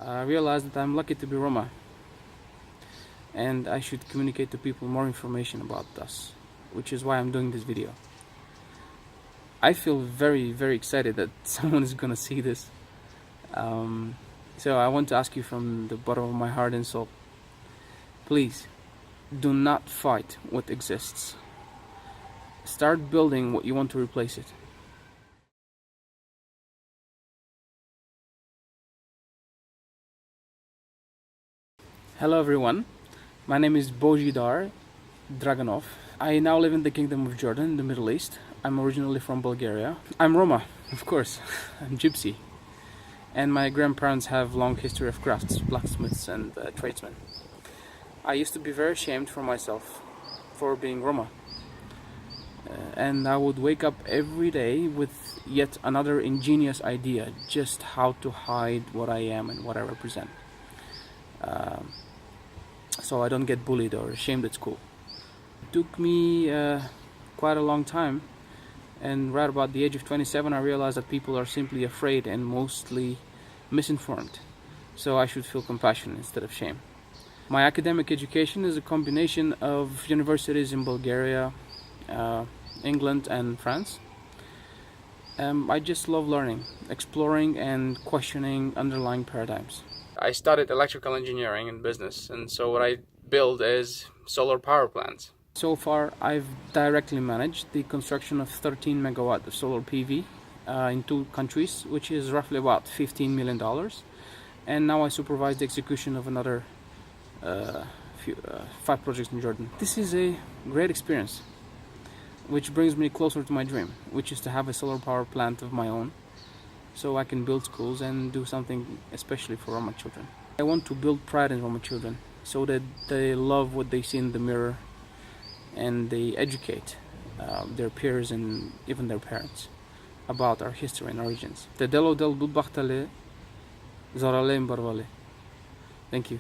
I realized that I'm lucky to be Roma, and I should communicate to people more information about us, which is why I'm doing this video. I feel very, very excited that someone is gonna see this. So I want to ask you from the bottom of my heart and soul, please do not fight what exists. Start building what you want to replace it. Hello everyone, my name is Bojidar Draganov. I now live in the Kingdom of Jordan in the Middle East. I'm originally from Bulgaria. I'm Roma, of course. I'm Gypsy. And my grandparents have long history of crafts, blacksmiths and tradesmen. I used to be very ashamed for myself for being Roma. And I would wake up every day with yet another ingenious idea just how to hide what I am and what I represent. So I don't get bullied or ashamed at school. It took me quite a long time, and right about the age of 27 I realized that people are simply afraid and mostly misinformed, so I should feel compassion instead of shame. My academic education is a combination of universities in Bulgaria, England and France. I just love learning, exploring and questioning underlying paradigms. I studied electrical engineering and business, and so what I build is solar power plants. So far I've directly managed the construction of 13 megawatt of solar PV in 2 countries, which is roughly about $15 million. And now I supervise the execution of another 5 projects in Jordan. This is a great experience, which brings me closer to my dream, which is to have a solar power plant of my own, so I can build schools and do something especially for Roma children. I want to build pride in Roma children so that they love what they see in the mirror and they educate their peers and even their parents about our history and origins. Thank you.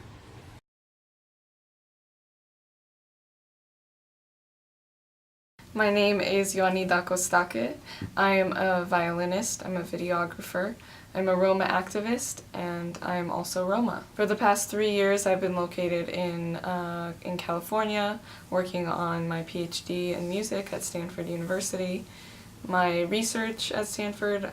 My name is Ioannida Kostake. I am a violinist, I'm a videographer, I'm a Roma activist, and I'm also Roma. For the past 3 years I've been located in California, working on my PhD in music at Stanford University. My research at Stanford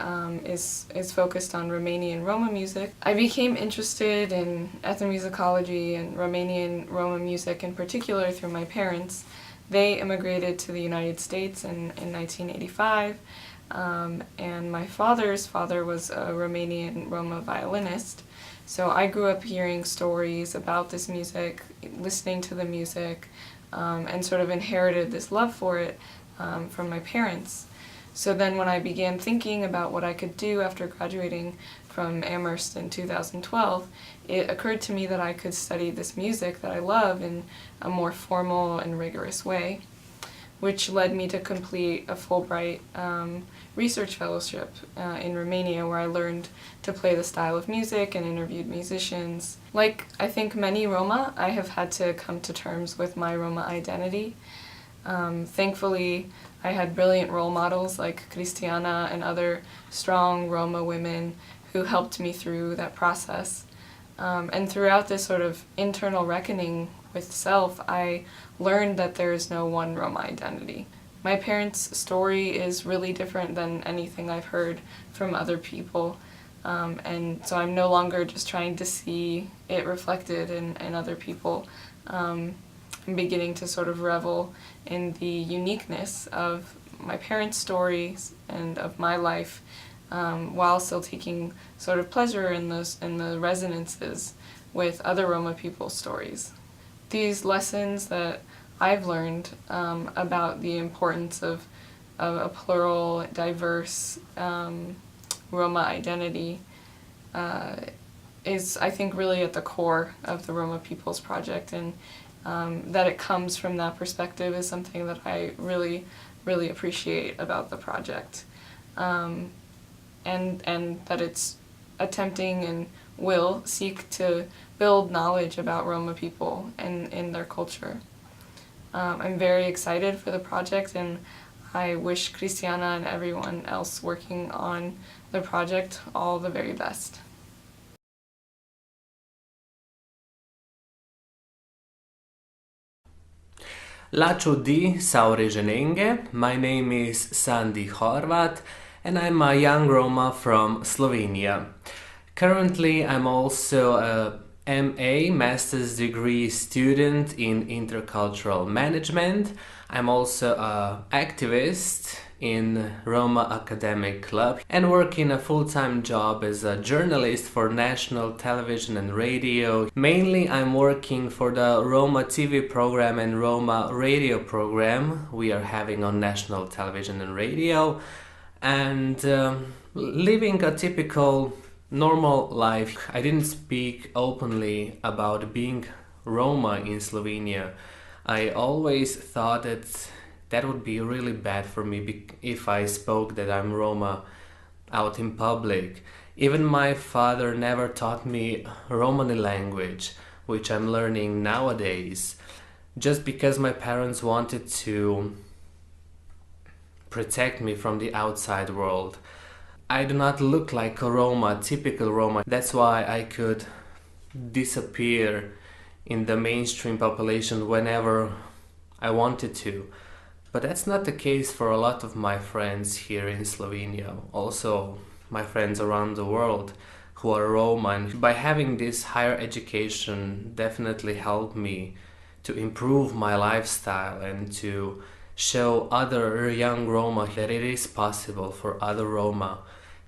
is focused on Romanian Roma music. I became interested in ethnomusicology and Romanian Roma music in particular through my parents. They immigrated to the United States in 1985, and my father's father was a Romanian Roma violinist. So I grew up hearing stories about this music, listening to the music, and sort of inherited this love for it from my parents. So then when I began thinking about what I could do after graduating from Amherst in 2012, it occurred to me that I could study this music that I love in a more formal and rigorous way, which led me to complete a Fulbright research fellowship in Romania, where I learned to play the style of music and interviewed musicians. Like I think many Roma, I have had to come to terms with my Roma identity. Thankfully, I had brilliant role models like Cristiana and other strong Roma women who helped me through that process. And throughout this sort of internal reckoning with self, I learned that there is no one Roma identity. My parents' story is really different than anything I've heard from other people, and so I'm no longer just trying to see it reflected in other people. I'm beginning to sort of revel in the uniqueness of my parents' stories and of my life, while still taking sort of pleasure in the resonances with other Roma people's stories. These lessons that I've learned about the importance of a plural, diverse Roma identity is, I think, really at the core of the Roma People's Project, and that it comes from that perspective is something that I really, really appreciate about the project. And that it's attempting and will seek to build knowledge about Roma people and in their culture. I'm very excited for the project, and I wish Cristiana and everyone else working on the project all the very best. Laču di Saureženenge. My name is Sandi Horvat and I'm a young Roma from Slovenia. Currently, I'm also a MA master's degree student in intercultural management. I'm also an activist in Roma Academic Club and work in a full-time job as a journalist for national television and radio. Mainly I'm working for the Roma TV program and Roma radio program we are having on national television and radio, and living a typical normal life. I didn't speak openly about being Roma in Slovenia. I always thought that would be really bad for me if I spoke that I'm Roma out in public. Even my father never taught me Romani language, which I'm learning nowadays, just because my parents wanted to protect me from the outside world. I do not look like a Roma, typical Roma. That's why I could disappear in the mainstream population whenever I wanted to. But that's not the case for a lot of my friends here in Slovenia. Also, my friends around the world who are Roma. And by having this higher education definitely helped me to improve my lifestyle and to show other young Roma that it is possible for other Roma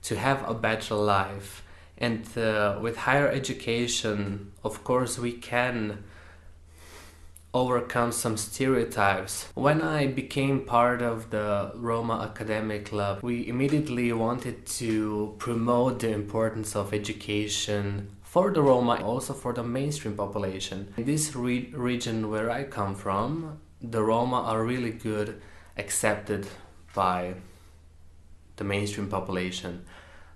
to have a better life. And with higher education, of course, we can overcome some stereotypes. When I became part of the Roma Academic Club, we immediately wanted to promote the importance of education for the Roma, also for the mainstream population. In this region where I come from, the Roma are really good accepted by the mainstream population.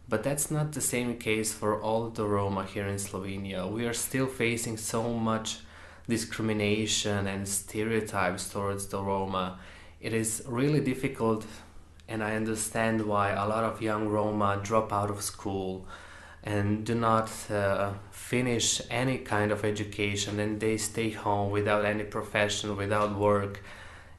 But that's not the same case for all the Roma here in Slovenia. We are still facing so much discrimination and stereotypes towards the Roma. It is really difficult, and I understand why a lot of young Roma drop out of school and do not finish any kind of education, and they stay home without any profession, without work,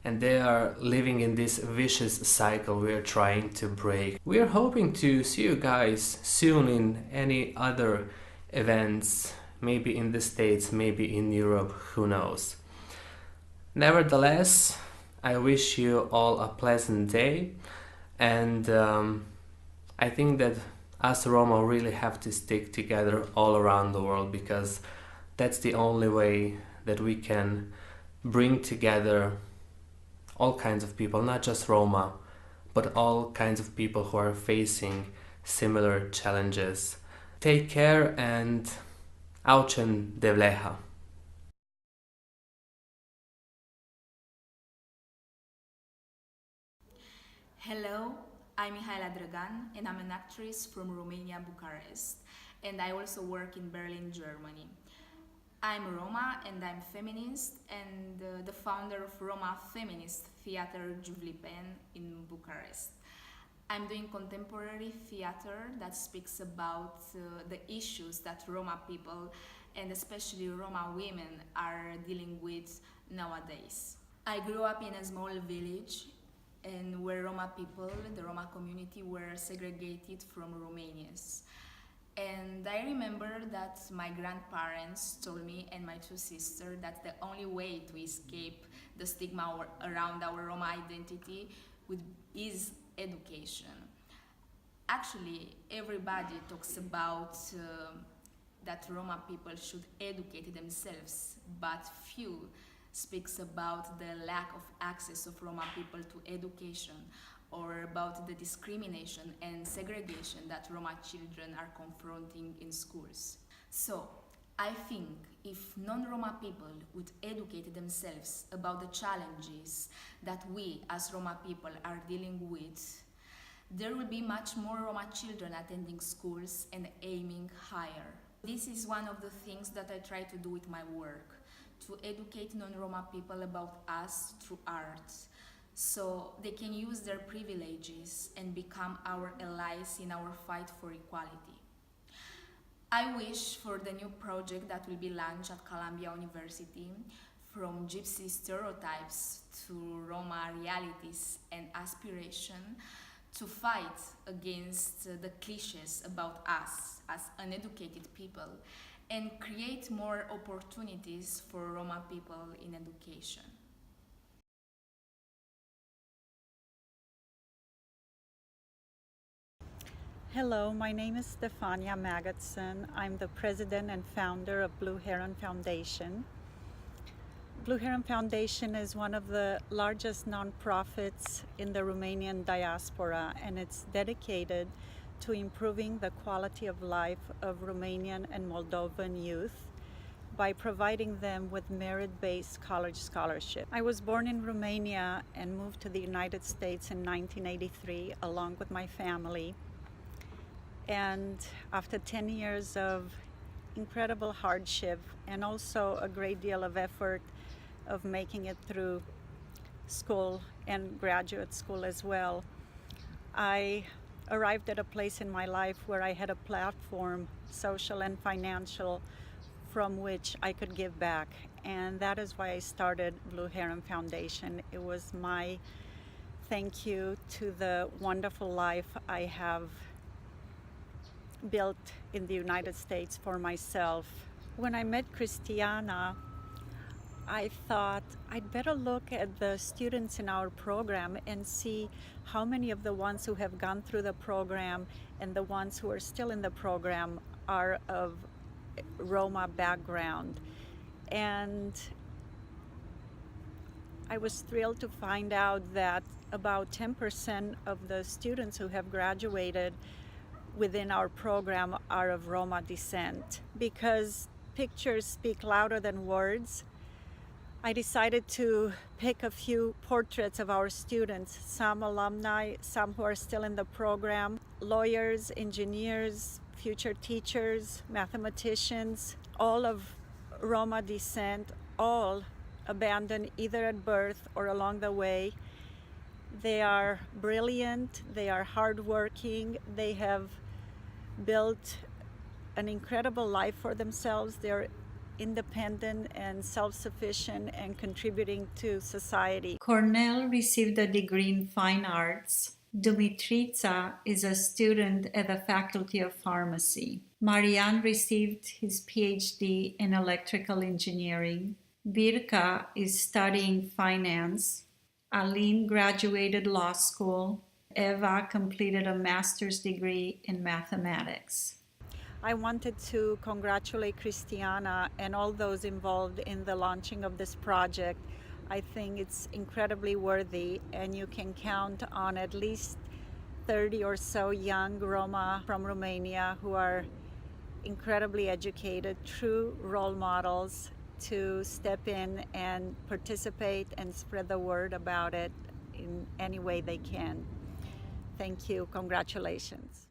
and they are living in this vicious cycle we are trying to break. We are hoping to see you guys soon in any other events, maybe in the States, maybe in Europe, who knows. Nevertheless, I wish you all a pleasant day, and I think that us Roma really have to stick together all around the world, because that's the only way that we can bring together all kinds of people, not just Roma, but all kinds of people who are facing similar challenges. Take care and Aucen Devleha. Hello, I'm Mihaela Dragan and I'm an actress from Romania, Bucharest, and I also work in Berlin, Germany. I'm Roma and I'm feminist and the founder of Roma Feminist Theater Juvlipen in Bucharest. I'm doing contemporary theater that speaks about the issues that Roma people and especially Roma women are dealing with nowadays. I grew up in a small village and where Roma people, the Roma community, were segregated from Romanians. And I remember that my grandparents told me and my two sisters that the only way to escape the stigma around our Roma identity is education. Actually, everybody talks about that Roma people should educate themselves, but few speaks about the lack of access of Roma people to education, or about the discrimination and segregation that Roma children are confronting in schools. So, I think if non-Roma people would educate themselves about the challenges that we as Roma people are dealing with, there will be much more Roma children attending schools and aiming higher. This is one of the things that I try to do with my work, to educate non-Roma people about us through art, so they can use their privileges and become our allies in our fight for equality. I wish for the new project that will be launched at Columbia University from gypsy stereotypes to Roma realities and aspiration, to fight against the cliches about us as uneducated people and create more opportunities for Roma people in education. Hello, my name is Stefania Magotson. I'm the president and founder of Blue Heron Foundation. Blue Heron Foundation is one of the largest nonprofits in the Romanian diaspora, and it's dedicated to improving the quality of life of Romanian and Moldovan youth by providing them with merit-based college scholarship. I was born in Romania and moved to the United States in 1983 along with my family. And after 10 years of incredible hardship and also a great deal of effort of making it through school and graduate school as well, I arrived at a place in my life where I had a platform, social and financial, from which I could give back. And that is why I started Blue Heron Foundation. It was my thank you to the wonderful life I have built in the United States for myself. When I met Cristiana, I thought I'd better look at the students in our program and see how many of the ones who have gone through the program and the ones who are still in the program are of Roma background. And I was thrilled to find out that about 10% of the students who have graduated within our program are of Roma descent. Because pictures speak louder than words, I decided to pick a few portraits of our students, some alumni, some who are still in the program, lawyers, engineers, future teachers, mathematicians, all of Roma descent, all abandoned either at birth or along the way. They are brilliant, they are hardworking, they have built an incredible life for themselves. They're independent and self-sufficient and contributing to society. Cornell received a degree in fine arts. Dumitrița is a student at the Faculty of Pharmacy. Marian received his PhD in electrical engineering. Virka is studying finance. Aline graduated law school. Eva completed a master's degree in mathematics. I wanted to congratulate Cristiana and all those involved in the launching of this project. I think it's incredibly worthy, and you can count on at least 30 or so young Roma from Romania who are incredibly educated, true role models to step in and participate and spread the word about it in any way they can. Thank you. Congratulations.